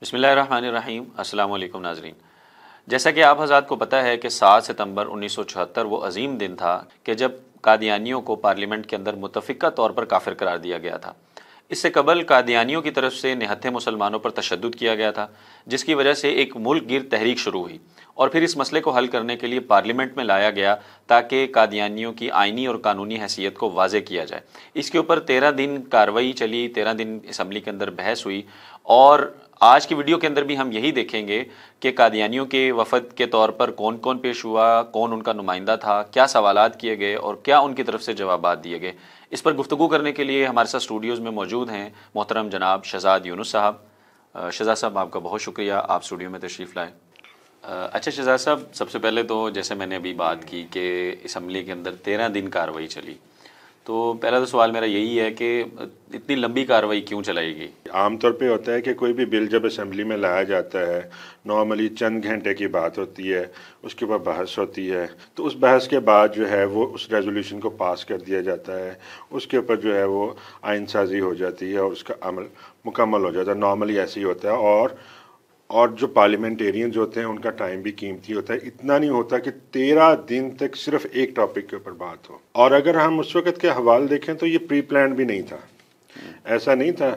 بسم اللہ الرحمن الرحیم۔ السلام علیکم ناظرین۔ جیسا کہ آپ حضرات کو پتہ ہے کہ 7 ستمبر 1974 وہ عظیم دن تھا کہ جب قادیانیوں کو پارلیمنٹ کے اندر متفقہ طور پر کافر قرار دیا گیا تھا۔ اس سے قبل قادیانیوں کی طرف سے نہتھے مسلمانوں پر تشدد کیا گیا تھا، جس کی وجہ سے ایک ملک گیر تحریک شروع ہوئی اور پھر اس مسئلے کو حل کرنے کے لیے پارلیمنٹ میں لایا گیا تاکہ قادیانیوں کی آئینی اور قانونی حیثیت کو واضح کیا جائے۔ اس کے اوپر 13 دن کارروائی چلی، 13 دن اسمبلی کے اندر بحث ہوئی، اور آج کی ویڈیو کے اندر بھی ہم یہی دیکھیں گے کہ قادیانیوں کے وفد کے طور پر کون کون پیش ہوا، کون ان کا نمائندہ تھا، کیا سوالات کیے گئے اور کیا ان کی طرف سے جوابات دیے گئے۔ اس پر گفتگو کرنے کے لیے ہمارے ساتھ اسٹوڈیوز میں موجود ہیں محترم جناب شہزاد یونس صاحب۔ شہزاد صاحب، آپ کا بہت شکریہ، آپ اسٹوڈیو میں تشریف لائے۔ اچھا شہزاد صاحب، سب سے پہلے تو جیسے میں نے ابھی بات کی کہ اسمبلی کے اندر 13 دن کارروائی چلی، تو پہلا تو سوال میرا یہی ہے کہ اتنی لمبی کارروائی کیوں چلائی گئی؟ عام طور پہ ہوتا ہے کہ کوئی بھی بل جب اسمبلی میں لایا جاتا ہے، نارملی چند گھنٹے کی بات ہوتی ہے، اس کے بعد بحث ہوتی ہے، تو اس بحث کے بعد جو ہے وہ اس ریزولوشن کو پاس کر دیا جاتا ہے، اس کے اوپر جو ہے وہ آئین سازی ہو جاتی ہے اور اس کا عمل مکمل ہو جاتا ہے۔ نارملی ایسے ہی ہوتا ہے، اور جو پارلیمنٹیرینز ہوتے ہیں ان کا ٹائم بھی قیمتی ہوتا ہے۔ اتنا نہیں ہوتا کہ 13 دن تک صرف ایک ٹاپک کے اوپر بات ہو۔ اور اگر ہم اس وقت کے حوال دیکھیں تو یہ پری پلانڈ بھی نہیں تھا، ایسا نہیں تھا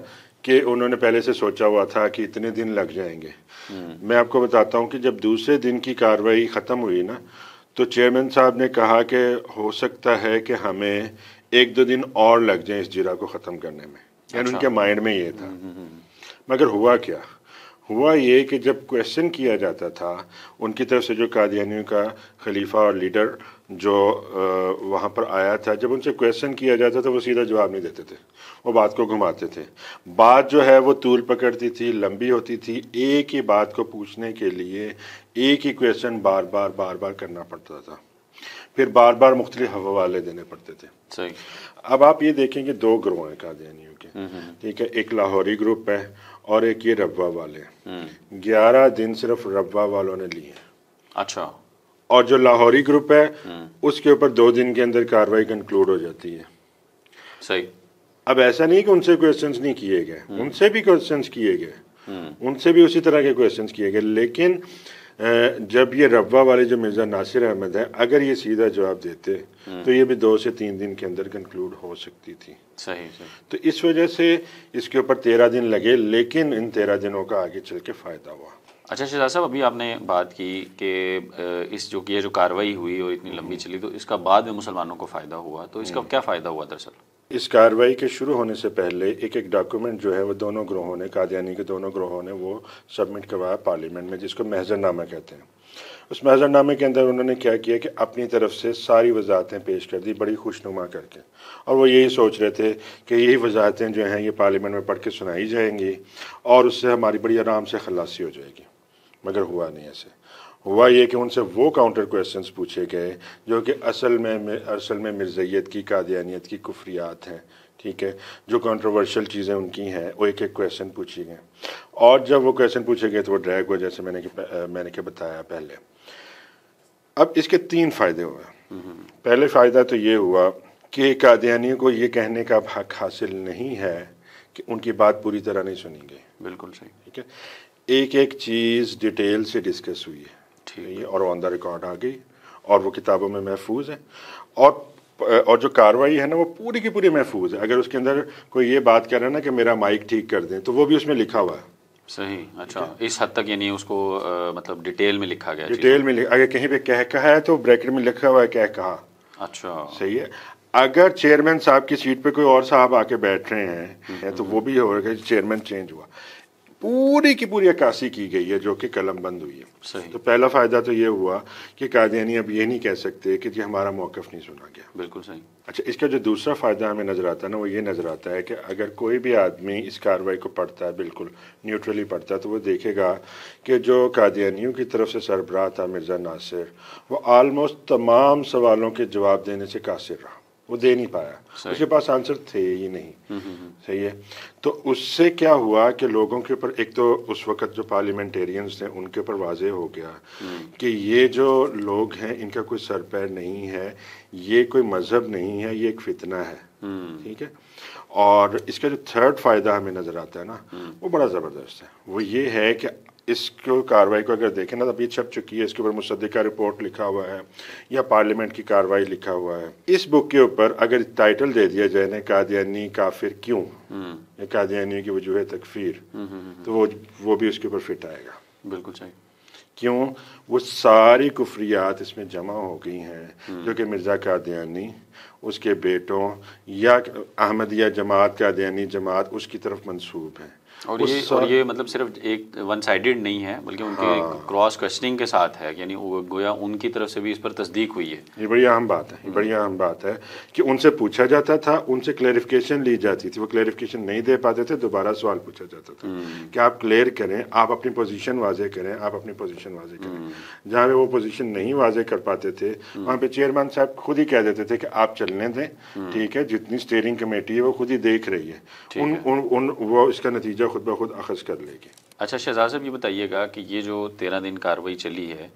کہ انہوں نے پہلے سے سوچا ہوا تھا کہ اتنے دن لگ جائیں گے۔ میں آپ کو بتاتا ہوں کہ جب دوسرے دن کی کارروائی ختم ہوئی نا، تو چیئرمین صاحب نے کہا کہ ہو سکتا ہے کہ ہمیں 1-2 دن اور لگ جائیں اس جرا کو ختم کرنے میں، یعنی ان کے مائنڈ میں یہ تھا۔ مگر ہوا کیا؟ ہوا یہ کہ جب کویشچن کیا جاتا تھا ان کی طرف سے، جو قادیانیوں کا خلیفہ اور لیڈر جو وہاں پر آیا تھا، جب ان سے کویشچن کیا جاتا تھا وہ سیدھا جواب نہیں دیتے تھے، وہ بات کو گھماتے تھے۔ بات جو ہے وہ طول پکڑتی تھی، لمبی ہوتی تھی، ایک ہی بات کو پوچھنے کے لیے ایک ہی کویشچن بار بار کرنا پڑتا تھا، پھر بار بار مختلف حوالے دینے پڑتے تھے۔ صحیح۔ اب آپ یہ دیکھیں کہ 2 گروہ ہیں قادیانیوں کے، ٹھیک ہے، ایک لاہوری گروپ ہے اور ایک یہ ربوہ والے ہیں۔ 11 دن صرف ربوہ والوں نے لیے ہیں۔ اچھا۔ اور جو لاہوری گروپ ہے اس کے اوپر 2 دن کے اندر کارروائی کنکلوڈ ہو جاتی ہے۔ صحیح۔ اب ایسا نہیں کہ ان سے کویشچنز نہیں کیے گئے، ان سے بھی کویشچنز کیے گئے، ان سے بھی اسی طرح کے کویشچنز کیے گئے، لیکن جب یہ ربوہ والے جو مرزا ناصر احمد ہیں، اگر یہ سیدھا جواب دیتے تو یہ بھی 2 سے 3 دن کے اندر کنکلوڈ ہو سکتی تھی۔ صحیح۔ تو اس وجہ سے اس کے اوپر 13 دن لگے، لیکن ان 13 دنوں کا آگے چل کے فائدہ ہوا۔ اچھا شہزاد صاحب، ابھی آپ نے بات کی کہ یہ جو کارروائی ہوئی اور اتنی لمبی چلی، تو اس کا بعد میں مسلمانوں کو فائدہ ہوا، تو اس کا کیا فائدہ ہوا دراصل؟ اس کارروائی کے شروع ہونے سے پہلے ایک ڈاکومنٹ جو ہے وہ دونوں گروہوں نے، قادیانی کے دونوں گروہوں نے وہ سبمٹ کروایا پارلیمنٹ میں، جس کو محضر نامہ کہتے ہیں۔ اس محضر نامے کے اندر انہوں نے کیا کیا کہ اپنی طرف سے ساری وضاحتیں پیش کر دی، بڑی خوشنما کر کے، اور وہ یہی سوچ رہے تھے کہ یہی وضاحتیں جو ہیں یہ پارلیمنٹ میں پڑھ کے سنائی جائیں گی اور اس سے ہماری بڑی آرام سے خلاصی ہو جائے گی۔ مگر ہوا نہیں ایسے۔ ہوا یہ کہ ان سے وہ کاؤنٹر کویسچنز پوچھے گئے جو کہ اصل میں مرزائیت کی، قادیانیت کی کفریات ہیں، ٹھیک ہے، جو کنٹروورشل چیزیں ان کی ہیں، وہ ایک کویسچن پوچھی گئے، اور جب وہ کویسچن پوچھے گئے تو وہ ڈریگ ہوا، جیسے میں نے بتایا پہلے۔ اب اس کے 3 فائدے ہوئے۔ پہلے فائدہ تو یہ ہوا کہ قادیانیوں کو یہ کہنے کا حق حاصل نہیں ہے کہ ان کی بات پوری طرح نہیں سنی گئی۔ بالکل صحیح۔ ٹھیک ہے، ایک چیز ڈیٹیل سے ڈسکس ہوئی ہے، اور آن دا ریکارڈ آ گئی، اور وہ کتابوں میں محفوظ ہے، اور جو کارروائی ہے نا وہ پوری کی پوری محفوظ ہے۔ اگر اس کے اندر کوئی یہ بات کہہ رہا ہے نا کہ میرا مائک ٹھیک کر دیں، تو وہ بھی اس میں لکھا ہوا ہے۔ صحیح۔ اچھا، اس حد تک یعنی اس کو مطلب ڈیٹیل میں لکھا گیا؟ ڈیٹیل میں اگر کہیں پہ کہا ہے تو بریکٹ میں لکھا ہوا ہے کہا۔ اچھا، صحیح ہے۔ اگر چیئرمین صاحب کی سیٹ پہ کوئی اور صاحب آ کے بیٹھ رہے ہیں تو وہ بھی ہوگا کہ چیئرمین چینج ہوا۔ پوری کی پوری عکاسی کی گئی ہے جو کہ قلم بند ہوئی ہے۔ صحیح۔ تو پہلا فائدہ تو یہ ہوا کہ قادیانی اب یہ نہیں کہہ سکتے کہ جی ہمارا موقف نہیں سنا گیا۔ بالکل صحیح۔ اچھا، اس کا جو دوسرا فائدہ ہمیں نظر آتا ہے نا، وہ یہ نظر آتا ہے کہ اگر کوئی بھی آدمی اس کارروائی کو پڑھتا ہے، بالکل نیوٹرلی پڑھتا ہے، تو وہ دیکھے گا کہ جو قادیانیوں کی طرف سے سربراہ تھا مرزا ناصر، وہ آلموسٹ تمام سوالوں کے جواب دینے سے قاصر رہا، وہ دے نہیں پایا، اس کے پاس آنسر تھے ہی نہیں۔ صحیح ہے۔ تو اس سے کیا ہوا کہ لوگوں کے اوپر، ایک تو اس وقت جو پارلیمنٹیرینز تھے ان کے اوپر واضح ہو گیا کہ یہ جو لوگ ہیں ان کا کوئی سر پیر نہیں ہے، یہ کوئی مذہب نہیں ہے، یہ ایک فتنہ ہے، ٹھیک ہے۔ اور اس کا جو تھرڈ فائدہ ہمیں نظر آتا ہے نا وہ بڑا زبردست ہے، وہ یہ ہے کہ اس کو کاروائی کو اگر دیکھیں نا اب یہ چھپ چکی ہے، اس کے اوپر مصدقہ رپورٹ لکھا ہوا ہے یا پارلیمنٹ کی کاروائی لکھا ہوا ہے. اس بک کے اوپر اگر ٹائٹل دے دیا جائے نا قادیانی کافر کیوں یا قادیانی کی وجوہ تکفیر، تو وہ بھی اس کے اوپر فٹ آئے گا. بالکل صحیح. کیوں؟ وہ ساری کفریات اس میں جمع ہو گئی ہیں جو کہ مرزا قادیانی، اس کے بیٹوں یا احمدیہ جماعت، قادیانی جماعت اس کی طرف منسوب ہیں. اور یہ مطلب صرف ایک ون سائیڈڈ نہیں ہے بلکہ ان کے کراس کوشچننگ کے ساتھ ہے، یعنی گویا ان کی طرف سے بھی اس پر تصدیق ہوئی ہے. یہ بڑی اہم بات ہے، یہ بڑی اہم بات ہے کہ ان سے پوچھا جاتا تھا، ان سے کلیریفیکیشن لی جاتی تھی، وہ کلیریفیکیشن نہیں دے پاتے تھے، دوبارہ سوال پوچھا جاتا تھا کہ آپ کلیئر کریں، آپ اپنی پوزیشن واضح کریں، آپ اپنی پوزیشن واضح کریں. جہاں پہ وہ پوزیشن نہیں واضح کر پاتے تھے وہاں پہ چیئرمین صاحب خود ہی کہہ دیتے تھے کہ آپ چلنے دیں، ٹھیک ہے، جتنی اسٹیئرنگ کمیٹی ہے وہ خود ہی دیکھ رہی ہے، وہ اس کا نتیجہ خود بخود اخذ کر لے گی. اچھا شہزاد صاحب، یہ بتائیے گا کہ یہ جو 13 دن کاروائی چلی ہے،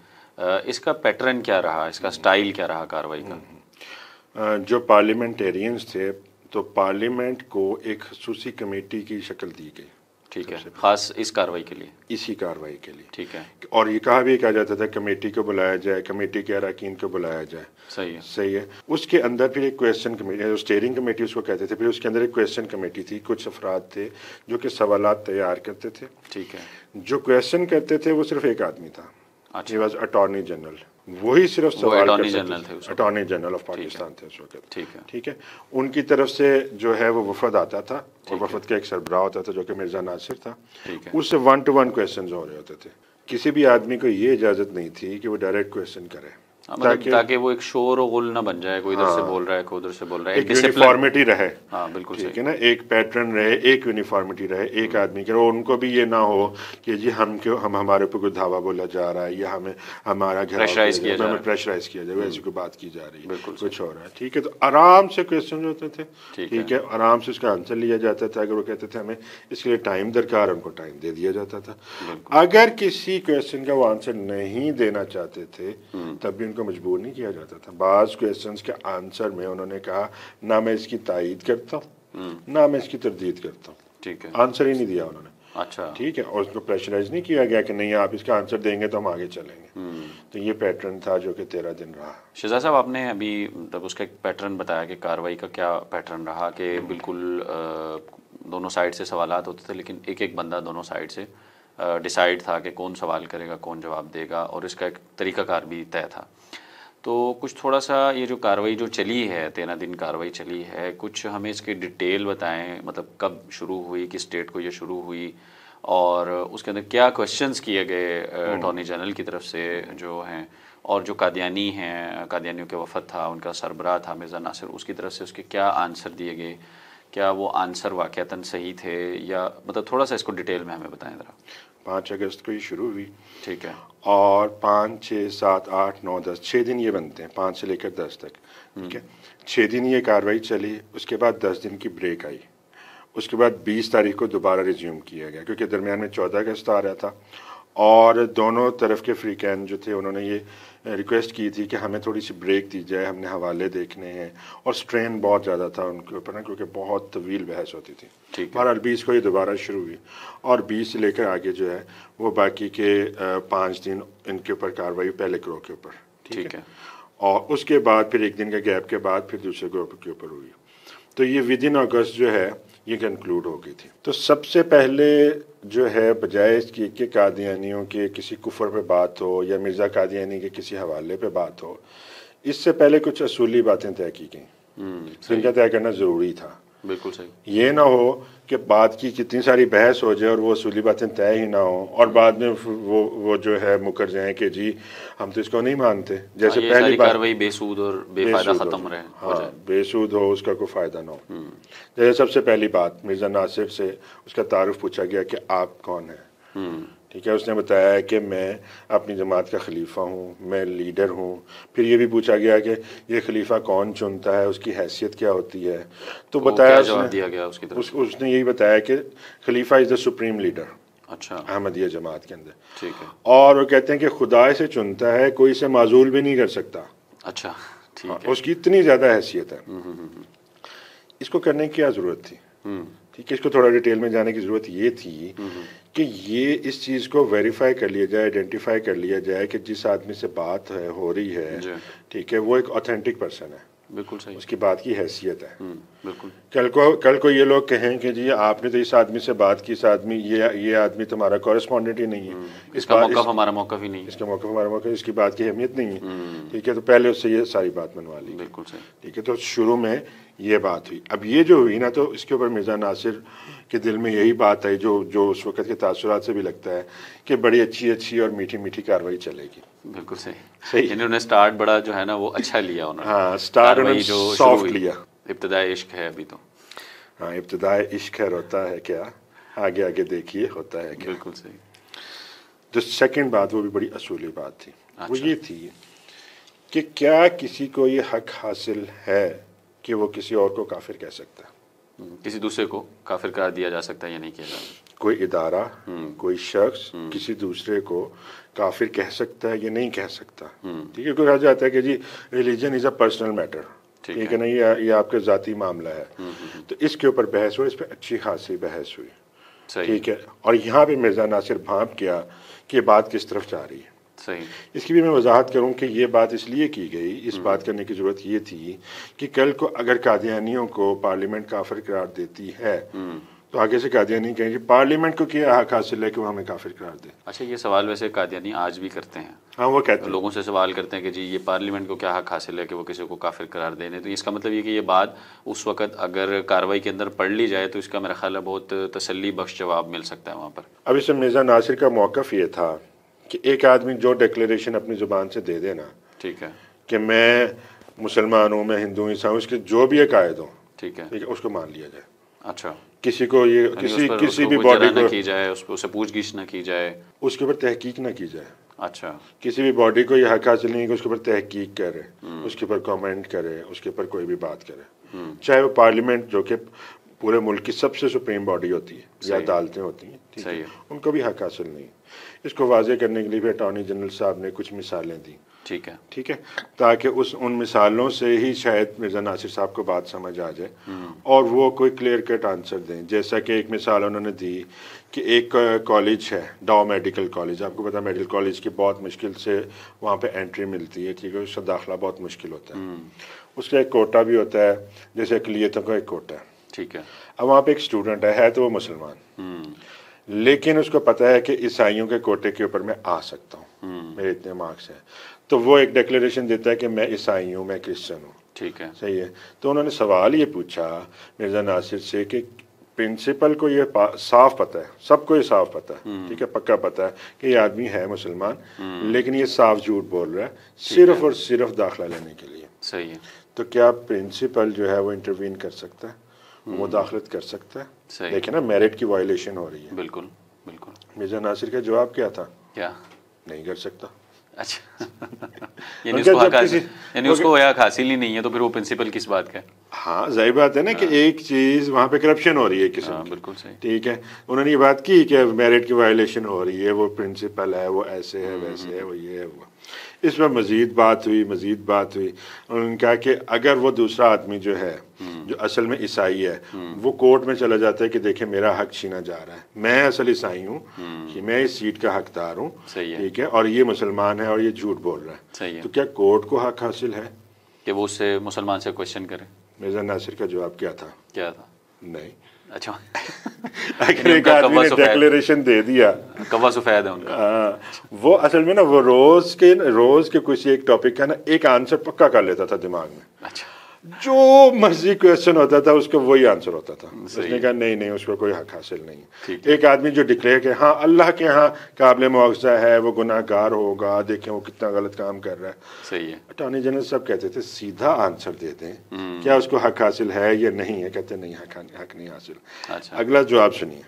اس کا پیٹرن کیا رہا، اس کا سٹائل کیا رہا کاروائی کا؟ جو پارلیمنٹیرینز تھے تو پارلیمنٹ کو ایک خصوصی کمیٹی کی شکل دی گئی. ٹھیک ہے، خاص اس کاروائی کے لیے، اسی کاروائی کے لیے. ٹھیک ہے. اور یہ کہا جاتا تھا کمیٹی کو بلایا جائے، کمیٹی کے اراکین کو بلایا جائے. صحیح ہے. صحیح ہے. اس کے اندر پھر ایک کویسچن کمیٹی، اسٹیئرنگ کمیٹی اس کو کہتے تھے، پھر اس کے اندر ایک کویسچن کمیٹی تھی، کچھ افراد تھے جو کہ سوالات تیار کرتے تھے. ٹھیک ہے. جو کویسچن کرتے تھے وہ صرف ایک آدمی تھا، ہی واز اٹارنی جنرل. وہی صرف سوال اٹارنی جنرل تھے، اٹارنی جنرل آف پاکستان تھے اس وقت. ٹھیک ہے. ٹھیک ہے. ان کی طرف سے جو ہے وہ وفد آتا تھا اور وفد کا ایک سربراہ ہوتا تھا جو کہ مرزا ناصر تھا. اس سے 1 to 1 کویسچنز ہو رہے ہوتے تھے. کسی بھی آدمی کو یہ اجازت نہیں تھی کہ وہ ڈائریکٹ کویسچن کرے، تاکہ وہ ایک شور و غل نہ بن جائے، کوئی ادھر سے بول رہا ہے، کوئی ادھر سے بول رہا ہے، ایک یونیفارمٹی رہے. ہاں بالکل ٹھیک ہے نا، ایک پیٹرن رہے، ایک یونیفارمٹی رہے، ایک آدمی کے. اور ان کو بھی یہ نہ ہو کہ جی ہمارے اوپر کوئی دھاوا بولا جا رہا ہے یا ہمیں ہمارا پریشرائز کیا جائے، ایسی کوئی بات کی جا رہی ہے، کچھ ہو رہا ہے. ٹھیک ہے. تو آرام سے کویسچن ہوتے تھے. ٹھیک ہے. آرام سے اس کا آنسر لیا جاتا تھا. اگر وہ کہتے تھے ہمیں اس کے لیے ٹائم درکار، ان کو ٹائم دے دیا جاتا تھا. اگر کسی کویسچن کا وہ آنسر نہیں دینا چاہتے تھے تب بھی ان کو مجبور نہیں کیا جاتا تھا. بعض کویسچنز کے آنسر میں انہوں نے کہا نہ میں اس کی تائید کرتا ہوں نہ میں اس کی تردید کرتا ہوں. ٹھیک ہے. آنسر ہی نہیں دیا انہوں نے. اچھا. ٹھیک ہے. اور اس کو پریشرائز نہیں کیا گیا کہ نہیں آپ اس کا آنسر دیں گے تو ہم آگے چلیں گے. تو یہ پیٹرن تھا جو کہ 13 دن رہا. شہزاد صاحب، آپ نے ابھی تب اس کا ایک پیٹرن بتایا کہ کاروائی کا کیا پیٹرن رہا، کہ بالکل دونوں سائڈ سے سوالات ہوتے تھے لیکن ایک ایک بندہ دونوں سائڈ سے ڈیسائیڈ تھا کہ کون سوال کرے گا، کون جواب دے گا، اور اس کا ایک طریقہ کار بھی طے تھا. تو کچھ تھوڑا سا یہ جو کاروائی جو چلی ہے، 13 دن کاروائی چلی ہے، کچھ ہمیں اس کی ڈیٹیل بتائیں. مطلب کب شروع ہوئی، کس ڈیٹ کو یہ شروع ہوئی، اور اس کے اندر کیا کویشچنز کیے گئے اٹارنی جنرل کی طرف سے جو ہیں، اور جو قادیانی ہیں، قادیانیوں کے وفد تھا، ان کا سربراہ تھا مرزا ناصر، اس کی طرف سے اس کے کیا آنسر دیے گئے، کیا وہ آنسر واقعتاً صحیح تھے، یا مطلب تھوڑا سا اس کو ڈیٹیل میں ہمیں بتائیں ذرا. 5 اگست کو یہ شروع ہوئی. ٹھیک ہے. اور 5 6 7 8 9 10 6 دن یہ بنتے ہیں، 5 سے لے کر 10 تک. ٹھیک ہے. 6 دن یہ کاروائی چلی. اس کے بعد 10 دن کی بریک آئی. اس کے بعد 20 تاریخ کو دوبارہ ریزیوم کیا گیا کیونکہ درمیان میں 14 اگست آ رہا تھا. اور دونوں طرف کے فریقین جو تھے انہوں نے یہ ریکویسٹ کی تھی کہ ہمیں تھوڑی سی بریک دی جائے، ہم نے حوالے دیکھنے ہیں. اور سٹرین بہت زیادہ تھا ان کے اوپر نا، کیونکہ بہت طویل بحث ہوتی تھی. بہرحال 20 کو یہ دوبارہ شروع ہوئی. اور 20 سے لے کر آگے جو ہے وہ باقی کے 5 دن ان کے اوپر کاروائی پہلے گروہ کے اوپر. ٹھیک ہے. اور اس کے بعد پھر 1 دن کے گیپ کے بعد پھر دوسرے گروہ کے اوپر ہوئی. تو یہ ود ان اگست جو ہے یہ کنکلوڈ ہو گئی تھی. تو سب سے پہلے جو ہے بجائے اس کی کہ قادیانیوں کے کسی کفر پہ بات ہو یا مرزا قادیانی کے کسی حوالے پہ بات ہو، اس سے پہلے کچھ اصولی باتیں طے کی گئیں جن کا طے کرنا ضروری تھا. بالکل صحیح. یہ نہ ہو کہ بات کی کتنی ساری بحث ہو جائے اور وہ اصولی باتیں طے ہی نہ ہوں اور بعد میں وہ جو ہے مکر جائیں کہ جی ہم تو اس کو نہیں مانتے. جیسے پہلی بات کاروائی بے سود اور بے فائدہ ختم رہے. ہاں، بے سود ہو، اس کا کوئی فائدہ نہ ہو. جیسے سب سے پہلی بات مرزا ناصر سے اس کا تعارف پوچھا گیا کہ آپ کون ہیں. ٹھیک ہے. اس نے بتایا کہ میں اپنی جماعت کا خلیفہ ہوں، میں لیڈر ہوں. پھر یہ بھی پوچھا گیا کہ یہ خلیفہ کون چنتا ہے، اس کی حیثیت کیا ہوتی ہے. تو بتایا اس نے یہی بتایا کہ خلیفہ از دا سپریم لیڈر. اچھا. احمدیہ جماعت کے اندر. ٹھیک ہے. اور وہ کہتے ہیں کہ خدا اسے چنتا ہے، کوئی اسے معزول بھی نہیں کر سکتا. اچھا. ٹھیک ہے. اس کی اتنی زیادہ حیثیت ہے. اس کو کرنے کی کیا ضرورت تھی؟ ٹھیک ہے، اس کو تھوڑا ڈیٹیل میں جانے کی ضرورت یہ تھی کہ یہ اس چیز کو ویریفائی کر لیا جائے، آئیڈینٹیفائی کر لیا جائے کہ جس آدمی سے بات ہو رہی ہے، ٹھیک ہے، وہ ایک اوتھینٹک پرسن ہے، بالکل صحیح، اس کی بات کی حیثیت ہے۔ بالکل، کل کو یہ لوگ کہیں کہ جی آپ نے تو اس آدمی سے بات کی، یہ آدمی تمہارا کورسپونڈنٹ ہی نہیں ہے، اس کا موقف ہمارا موقف ہی نہیں، اس کا موقف ہمارا موقف، اس کی بات کی اہمیت نہیں ہے، ٹھیک ہے، تو پہلے اس سے یہ ساری بات منوا لی، بالکل صحیح، ٹھیک ہے۔ تو شروع میں یہ بات ہوئی، اب یہ جو ہوئی نا، تو اس کے اوپر مرزا ناصر کے دل میں یہی بات آئی جو اس وقت کے تاثرات سے بھی لگتا ہے کہ بڑی اچھی اور میٹھی کاروائی چلے گی۔ بالکل صحیح، یعنی انہوں نے سٹارٹ بڑا جو ہے نا وہ اچھا لیا انہوں نے، ہاں، سٹارٹ انہوں نے سافٹ لیا، ابتدائے عشق ہے ابھی تو، ہاں، ابتدائے عشق ہے، ہوتا ہے کیا آگے دیکھیے ہوتا ہے کیا۔ بالکل صحیح۔ جو سیکنڈ بات، وہ بھی بڑی اصولی بات تھی، وہ یہ تھی کہ کیا کسی کو یہ حق حاصل ہے کہ وہ کسی اور کو کافر کہہ سکتا ہے؟ کسی دوسرے کو کافر قرار دیا جا سکتا ہے یا نہیں کیا جا سکتا؟ کوئی ادارہ، کوئی شخص کسی دوسرے کو کافر کہہ سکتا ہے یا نہیں کہہ سکتا؟ ٹھیک ہے، کہا جاتا ہے کہ جی religion is a personal matter, ٹھیک ہے نا، یہ آپ کے ذاتی معاملہ ہے، تو اس کے اوپر بحث ہوئی، اس پہ اچھی خاصی بحث ہوئی، ٹھیک ہے، اور یہاں پہ مرزا ناصر بھانپ کیا کہ یہ بات کس طرف جا رہی ہے۔ صحیح، اس کی بھی میں وضاحت کروں کہ یہ بات اس لیے کی گئی، اس بات کرنے کی ضرورت یہ تھی کہ کل کو اگر قادیانیوں کو پارلیمنٹ کافر قرار دیتی ہے تو آگے سے قادیانی کہیں گے پارلیمنٹ کو کیا حق حاصل ہے کہ وہ ہمیں کافر قرار دے۔ اچھا، یہ سوال ویسے قادیانی آج بھی کرتے ہیں؟ ہاں، وہ کہتے ہیں، لوگوں سے سوال کرتے ہیں کہ جی یہ پارلیمنٹ کو کیا حق حاصل ہے کہ وہ کسی کو کافر قرار دینے، تو اس کا مطلب یہ کہ یہ بات اس وقت اگر کاروائی کے اندر پڑھ لی جائے تو اس کا میرا خیال ہے بہت تسلی بخش جواب مل سکتا ہے وہاں پر۔ اب اس میں مرزا ناصر کا موقف یہ تھا کہ ایک آدمی جو ڈکلیریشن اپنی زبان سے دے دینا، ٹھیک ہے، کہ میں مسلمان ہوں، میں ہندو عیسائی ہوں، اس کے جو بھی عقائد ہوں، ٹھیک ہے، اس کو مان لیا جائے۔ اچھا، کسی کو یہ کسی بھی باڈی کو نہ کی جائے، اس سے پوچھ گچھ نہ کی جائے، اس کے اوپر تحقیق نہ کی جائے۔ اچھا، کسی بھی باڈی کو یہ حق حاصل نہیں ہے کہ اس کے اوپر تحقیق کرے، اس کے اوپر کامنٹ کرے، اس کے اوپر کوئی بھی بات کرے، چاہے وہ پارلیمنٹ جو کہ پورے ملک کی سب سے سپریم باڈی ہوتی ہے یا عدالتیں ہوتی ہیں، ٹھیک ہے، ان کو بھی حق حاصل نہیں۔ اس کو واضح کرنے کے لیے بھی اٹارنی جنرل صاحب نے کچھ مثالیں دیں، ٹھیک ہے، تاکہ ان مثالوں سے ہی شاید مرزا ناصر صاحب کو بات سمجھ آ جائے اور وہ کوئی کلیئر کٹ آنسر دیں۔ جیسا کہ ایک مثال انہوں نے دی کہ ایک کالج ہے، ڈاؤ میڈیکل کالج، آپ کو پتا میڈیکل کالج کی بہت مشکل سے وہاں پہ انٹری ملتی ہے، ٹھیک ہے، اس کا داخلہ بہت مشکل ہوتا ہے، اس کا ایک کوٹا بھی ہوتا ہے، جیسے اقلیتوں کا ایک کوٹا ہے، ٹھیک ہے۔ اب وہاں پہ ایک اسٹوڈنٹ ہے تو وہ مسلمان، لیکن اس کو پتا ہے کہ عیسائیوں کے کوٹے کے اوپر میں آ سکتا ہوں، میرے اتنے مارکس ہیں، تو وہ ایک ڈکلیریشن دیتا ہے کہ میں عیسائی ہوں، میں کرسچن ہوں، ٹھیک ہے، صحیح ہے۔ تو انہوں نے سوال یہ پوچھا مرزا ناصر سے کہ پرنسپل کو یہ صاف پتہ ہے، سب کو یہ صاف پتہ ہے، ٹھیک ہے، پکا پتہ ہے کہ یہ آدمی ہے مسلمان، لیکن یہ صاف جھوٹ بول رہا ہے صرف اور صرف داخلہ لینے کے لیے، صحیح ہے، تو کیا پرنسپل جو ہے وہ انٹروین کر سکتا ہے، مداخلت کر سکتا ہے؟ دیکھیں نا، میرٹ کی وائلیشن ہو رہی ہے۔ بالکل بالکل۔ مرزا ناصر کا جواب کیا تھا؟ کیا؟ نہیں کر سکتا۔ اچھا، یعنی اس کو حق حاصل ہی نہیں ہے تو پھر وہ پرنسپل کس بات کا ہے؟ ہاں، ظاہر بات ہے نا کہ ایک چیز وہاں پہ کرپشن ہو رہی ہے قسم کی، بالکل صحیح، ٹھیک ہے، انہوں نے یہ بات کی کہ میرٹ کی وائلیشن ہو رہی ہے، وہ پرنسپل ہے، وہ ایسے ہے، ویسے ہے، وہ یہ ہے، وہ اس میں مزید بات ہوئی۔ انہوں نے کہا کہ اگر وہ دوسرا آدمی جو ہے جو اصل میں عیسائی ہے وہ کورٹ میں چلا جاتا ہے کہ دیکھیں میرا حق چھینا جا رہا ہے، میں اصل عیسائی ہوں کہ میں اس سیٹ کا حقدار ہوں، ٹھیک ہے، اور یہ مسلمان ہے اور یہ جھوٹ بول رہا ہے، تو کیا کورٹ کو حق حاصل ہے کہ وہ اس سے مسلمان سے کوشچن کرے؟ مرزا ناصر کا جواب کیا تھا؟ نہیں۔ اچھا، اگر ایک آدمی نے ڈیکلیریشن دے دیا، کوا سفید ہے ان کا، وہ اصل میں نا وہ روز کے کسی ایک ٹاپک کا نا ایک آنسر پکا کر لیتا تھا دماغ میں، اچھا، جو مرضی کویسچن ہوتا تھا اس کا وہی آنسر ہوتا تھا۔ اس نے کہا نہیں، اس کو کوئی حق حاصل نہیں۔ ایک آدمی جو ڈکلیئر کہ ہاں اللہ کے ہاں قابل مواخذہ ہے، وہ گناہ گار ہوگا، دیکھیں وہ کتنا غلط کام کر رہا ہے، صحیح ہے، اٹارنی جنرل صاحب کہتے تھے سیدھا آنسر دے دیں، کیا اس کو حق حاصل ہے یا نہیں ہے؟ کہتے نہیں، حق نہیں حاصل۔ اگلا جواب سنیے،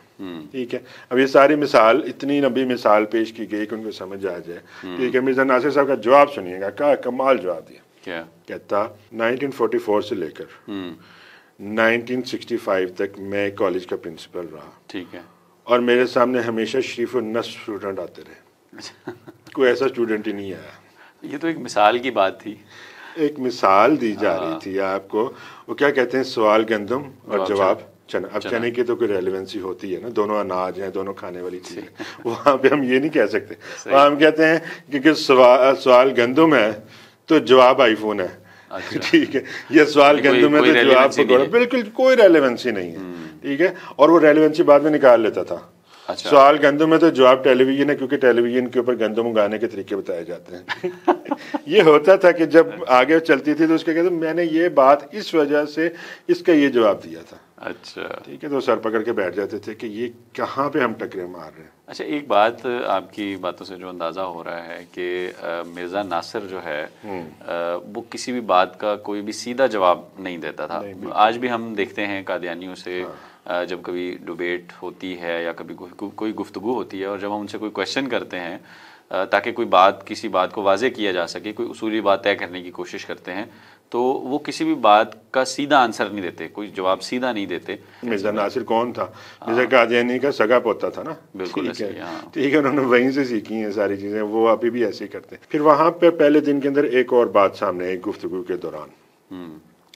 ٹھیک ہے۔ اب یہ ساری مثال، اتنی لمبی مثال پیش کی گئی کہ ان کو سمجھ آ جائے، ٹھیک ہے۔ مرزا ناصر صاحب کا جواب سنیے گا، کیا کمال جواب دیا۔ کہتا 1944 سے لے کر 1965 تک میں کالج کا پرنسپل رہا، ٹھیک ہے، اور میرے سامنے ہمیشہ شریف و نصف اسٹوڈنٹ آتے رہے، کوئی ایسا اسٹوڈنٹ ہی نہیں آیا۔ یہ تو ایک مثال کی بات تھی، ایک مثال دی جا رہی تھی آپ کو، وہ کیا کہتے ہیں، سوال گندم اور جواب چنا. اب چنے کی تو کوئی ریلیونسی ہوتی ہے نا، دونوں اناج ہیں، دونوں کھانے والی چیز ہے. وہاں پہ ہم یہ نہیں کہہ سکتے، وہاں ہم کہتے ہیں کہ سوال گندم ہے تو جواب آئی فون ہے. ٹھیک ہے، یہ سوال گندم ہے تو جواب پکوڑا، بالکل کوئی ریلیونسی نہیں ہے. ٹھیک ہے، اور وہ ریلیونسی بعد میں نکال لیتا تھا. سوال گندم ہے تو جواب ٹیلی ویژن ہے، کیونکہ ٹیلی ویژن کے اوپر گندم اگانے کے طریقے بتائے جاتے ہیں. یہ ہوتا تھا کہ جب آگے چلتی تھی تو اس کے کہتے میں نے یہ بات اس وجہ سے اس کا یہ جواب دیا تھا. اچھا ٹھیک ہے، تو سر پکڑ کے بیٹھ جاتے تھے کہ یہ کہاں پہ ہم ٹکرے مار رہے ہیں. اچھا، ایک بات آپ کی باتوں سے جو اندازہ ہو رہا ہے کہ مرزا ناصر جو ہے وہ کسی بھی بات کا کوئی بھی سیدھا جواب نہیں دیتا تھا. آج بھی ہم دیکھتے ہیں قادیانیوں سے جب کبھی ڈبیٹ ہوتی ہے یا کبھی کوئی گفتگو ہوتی ہے، اور جب ہم ان سے کوئی کویشچن کرتے ہیں تاکہ کوئی بات، کسی بات کو واضح کیا جا سکے، کوئی اصولی بات طے کرنے کی کوشش کرتے ہیں، تو وہ کسی بھی بات کا سیدھا آنسر نہیں دیتے، کوئی جواب سیدھا نہیں دیتے. مرزا ناصر کون تھا؟ مرزا قادیانی کا سگا پوتا تھا نا. بالکل ٹھیک ہے، انہوں نے وہیں سے سیکھی ہیں ساری چیزیں، وہ ابھی بھی ایسے ہی کرتے ہیں. پھر وہاں پہ پہلے دن کے اندر ایک اور بات سامنے آئی گفتگو کے دوران.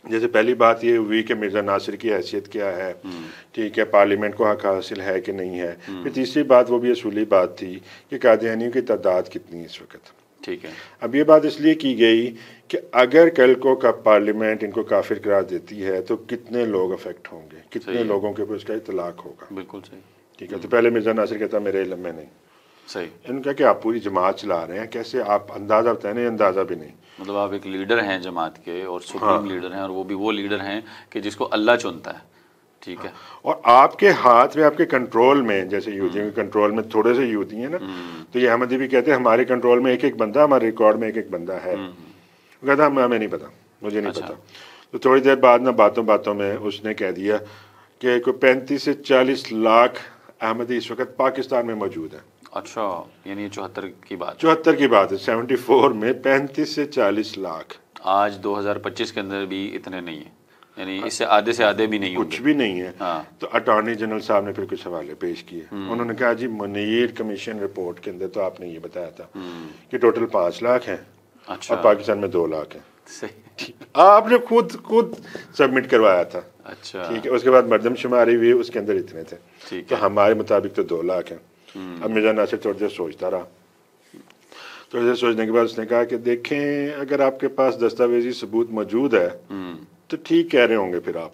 جیسے پہلی بات یہ ہوئی کہ مرزا ناصر کی حیثیت کیا ہے، ٹھیک ہے، پارلیمنٹ کو حق حاصل ہے کہ نہیں ہے. پھر تیسری بات وہ بھی اصولی بات تھی کہ قادیانیوں کی تعداد کتنی ہے اس وقت. ٹھیک ہے، اب یہ بات اس لیے کی گئی کہ اگر کل کو پارلیمنٹ ان کو کافر قرار دیتی ہے تو کتنے لوگ افیکٹ ہوں گے، کتنے لوگوں کے اوپر اس کا اطلاق ہوگا. بالکل صحیح. ٹھیک ہے، تو پہلے مرزا ناصر کہتا میرے علم میں نہیں. صحیح. ان کا کہ آپ پوری جماعت چلا رہے ہیں، کیسے آپ اندازہ بتائیں؟ نہیں، اندازہ بھی نہیں. مطلب آپ ایک لیڈر ہیں جماعت کے، اور سپریم لیڈر ہیں، اور وہ بھی وہ لیڈر ہیں کہ جس کو اللہ چنتا ہے. ٹھیک ہے، اور آپ کے ہاتھ میں، آپ کے کنٹرول میں، جیسے یہودیوں کے کنٹرول میں تھوڑے سے یہودی ہیں نا، تو یہ احمدی بھی کہتے ہیں ہمارے کنٹرول میں ایک بندہ، ہمارے ریکارڈ میں ایک بندہ ہے. وہ کہتا ہمیں نہیں پتا، مجھے نہیں پتا. تو تھوڑی دیر بعد نا باتوں میں اس نے کہہ دیا کہ کوئی 35 سے 40 لاکھ احمدی اس وقت پاکستان میں موجود ہیں. اچھا، یعنی 74 کی بات 74 کی بات ہے، 74 میں 35 سے 40 لاکھ. آج 2025 کے اندر بھی اتنے نہیں ہیں، یعنی اس سے آدھے بھی نہیں، کچھ بھی نہیں ہے. تو اٹارنی جنرل صاحب نے پھر کچھ حوالے پیش کیے. انہوں نے کہا جی منیر کمیشن رپورٹ کے اندر تو آپ نے یہ بتایا تھا کہ ٹوٹل 5 لاکھ ہیں، اور پاکستان میں 2 لاکھ ہیں. آپ نے خود سبمٹ کروایا تھا. اچھا، ٹھیک ہے، اس کے بعد مردم شماری ہوئی، اس کے اندر اتنے تھے. تو ہمارے مطابق تو 2 لاکھ ہیں. اب مرزا ناصر تھوڑی دیر سوچتا رہا. تھوڑی دیر سوچنے کے بعد اس نے کہا کہ دیکھیں، اگر آپ کے پاس دستاویزی ثبوت موجود ہے تو ٹھیک کہہ رہے ہوں گے پھر آپ.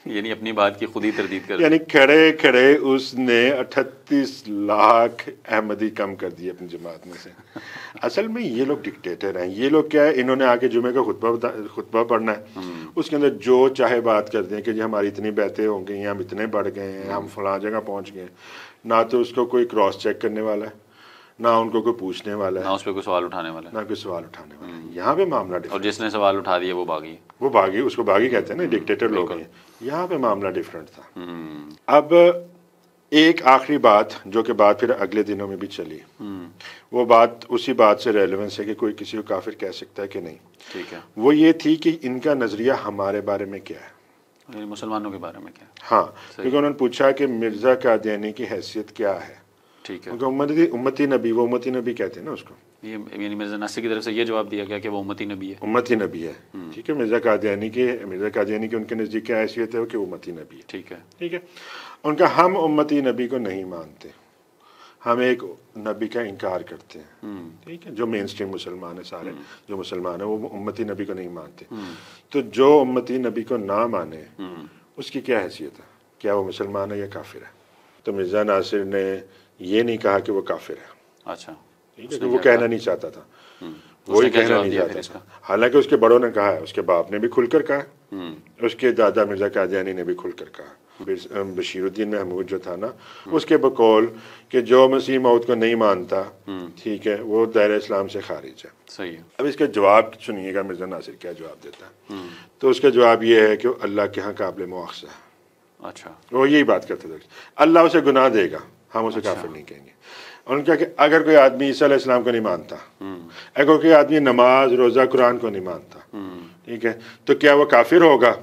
یعنی اپنی بات کی خود ہی تردید کر، یعنی کھڑے اس نے 38 لاکھ احمدی کم کر دیے اپنی جماعت میں سے. اصل میں یہ لوگ ڈکٹیٹر ہیں. یہ لوگ کیا ہے، انہوں نے آ کے جمعے کا خطبہ پڑھنا ہے، اس کے اندر جو چاہے بات کر دیں کہ جی ہماری اتنی بیعتیں ہو گئی ہیں، ہم اتنے بڑھ گئے ہیں، ہم فلاں جگہ پہنچ گئے. نہ تو اس کو کوئی کراس چیک کرنے والا ہے، نہ ان کو کوئی پوچھنے والا ہے، نہ اس پہ کوئی سوال اٹھانے والا ہے، نہ کوئی سوال اٹھانے والا ہے. یہاں پہ معاملہ اور جس نے سوال اٹھا دیا وہ باغی، اس کو باغی کہتے ہیں نا، ڈکٹیٹر لوگ ہیں. یہاں پہ معاملہ ڈفرینٹ تھا. اب ایک آخری بات جو کہ بات پھر اگلے دنوں میں بھی چلی، وہ بات اسی بات سے ریلیونس ہے کہ کوئی کسی کو کافر کہہ سکتا ہے کہ نہیں. ٹھیک ہے، وہ یہ تھی کہ ان کا نظریہ ہمارے بارے میں کیا ہے، یعنی مسلمانوں کے بارے میں کیا. ہاں، کیونکہ انہوں نے پوچھا کہ مرزا قادیانی کی حیثیت کیا ہے. ٹھیک ہے، امتی نبی، وہ امتی نبی کہتے ہیں نا اس کو. یعنی مرزا ناصر کی طرف سے یہ جواب دیا گیا کہ وہ امتی نبی ہے. امتی نبی ہے. ٹھیک ہے، مرزا قادیانی کی ان کے نزدیک کیا حیثیت ہے کہ وہ امتی نبی ہے. ٹھیک ہے، ٹھیک ہے. ان کا ہم امتی نبی کو نہیں مانتے، ہم ایک نبی کا انکار کرتے ہیں. ٹھیک ہے، جو مین اسٹریم مسلمان ہیں، سارے جو مسلمان ہیں وہ امتی نبی کو نہیں مانتے. تو جو امتی نبی کو نہ مانے اس کی کیا حیثیت ہے، کیا وہ مسلمان ہے یا کافر ہے؟ تو مرزا ناصر نے یہ نہیں کہا کہ وہ کافر ہے. اچھا، ٹھیک ہے، کہ وہ کہنا نہیں چاہتا تھا، وہی کہنا نہیں چاہتا تھا. حالانکہ اس کے بڑوں نے کہا ہے، اس کے باپ نے بھی کھل کر کہا، اس کے دادا مرزا قادیانی نے بھی کھل کر کہا. بشیر الدین محمود جو تھا نا، اس کے بقول کہ جو مسیح موعود کو نہیں مانتا، ٹھیک ہے، وہ دائرہ اسلام سے خارج ہے. صحیح ہے. اب اس کا جواب سنیے گا مرزا ناصر کیا جواب دیتا ہے. تو اس کا جواب یہ ہے کہ وہ اللہ کے ہاں قابل مؤاخذہ ہے. اچھا، وہ یہی بات کرتے تھے، اللہ اسے گناہ دے گا، ہم اسے کافر نہیں کہیں گے. ان کا کہ اگر کوئی آدمی عیسیٰ علیہ السلام کو نہیں مانتا، اگر کوئی آدمی نماز روزہ قرآن کو نہیں مانتا، ٹھیک ہے، تو کیا وہ کافر ہوگا؟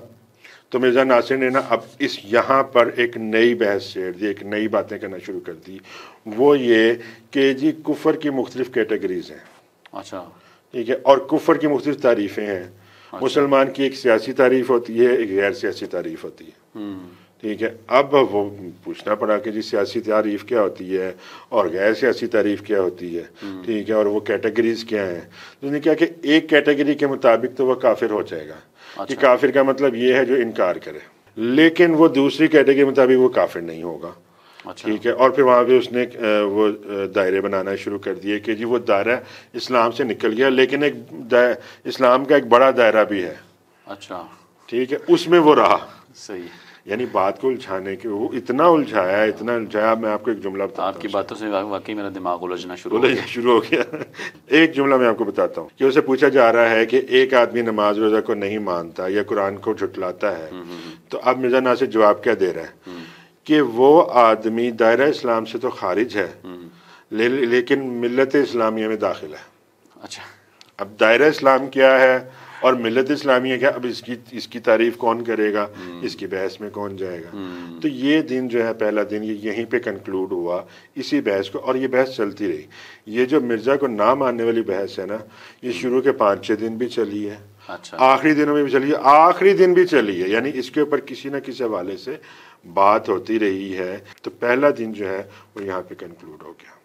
تو مرزا ناصر نے نا اب اس یہاں پر ایک نئی بحث چھیڑ دی، ایک نئی باتیں کرنا شروع کر دی. وہ یہ کہ جی کفر کی مختلف کیٹیگریز ہیں. اچھا، ٹھیک ہے، اور کفر کی مختلف تعریفیں ہیں. مسلمان کی ایک سیاسی تعریف ہوتی ہے، ایک غیر سیاسی تعریف ہوتی ہے، ٹھیک ہے۔ اب وہ پوچھنا پڑا کہ جی سیاسی تعریف کیا ہوتی ہے اور غیر سیاسی تعریف کیا ہوتی ہے، ٹھیک ہے، اور وہ کیٹیگریز کیا ہیں۔ تو انہوں نے کہا کہ ایک کیٹیگری کے مطابق تو وہ کافر ہو جائے گا، کہ کافر کا مطلب یہ ہے جو انکار کرے، لیکن وہ دوسری کیٹیگری کے مطابق وہ کافر نہیں ہوگا، ٹھیک ہے۔ اور پھر وہاں پہ اس نے وہ دائرے بنانا شروع کر دیے کہ جی وہ دائرہ اسلام سے نکل گیا، لیکن ایک اسلام کا ایک بڑا دائرہ بھی ہے، اچھا ٹھیک ہے، اس میں وہ رہا۔ صحیح، یعنی بات کو الجھانے کے وہ اتنا الجھایا، میں آپ کو ایک جملہ بتاتا ہوں، آپ کی باتوں سے واقعی میرا دماغ الجھنا شروع ہو گیا۔ ایک جملہ میں آپ کو بتاتا ہوں کہ اسے پوچھا جا رہا ہے کہ ایک آدمی نماز روزہ کو نہیں مانتا یا قرآن کو جھٹلاتا ہے، تو اب مرزا ناصر جواب کیا دے رہا ہے کہ وہ آدمی دائرہ اسلام سے تو خارج ہے، لیکن ملت اسلامیہ میں داخل ہے۔ اچھا، اب دائرہ اسلام کیا ہے اور ملت اسلامیہ کیا، اب اس کی تعریف کون کرے گا، اس کی بحث میں کون جائے گا؟ تو یہ دن جو ہے، پہلا دن یہ یہیں پہ کنکلوڈ ہوا، اسی بحث کو، اور یہ بحث چلتی رہی۔ یہ جو مرزا کو نہ ماننے والی بحث ہے نا، یہ شروع کے 5-6 دن بھی چلی ہے، آخری دنوں میں بھی چلی ہے، آخری دن بھی چلی ہے، یعنی اس کے اوپر کسی نہ کسی حوالے سے بات ہوتی رہی ہے۔ تو پہلا دن جو ہے وہ یہاں پہ کنکلوڈ ہو گیا۔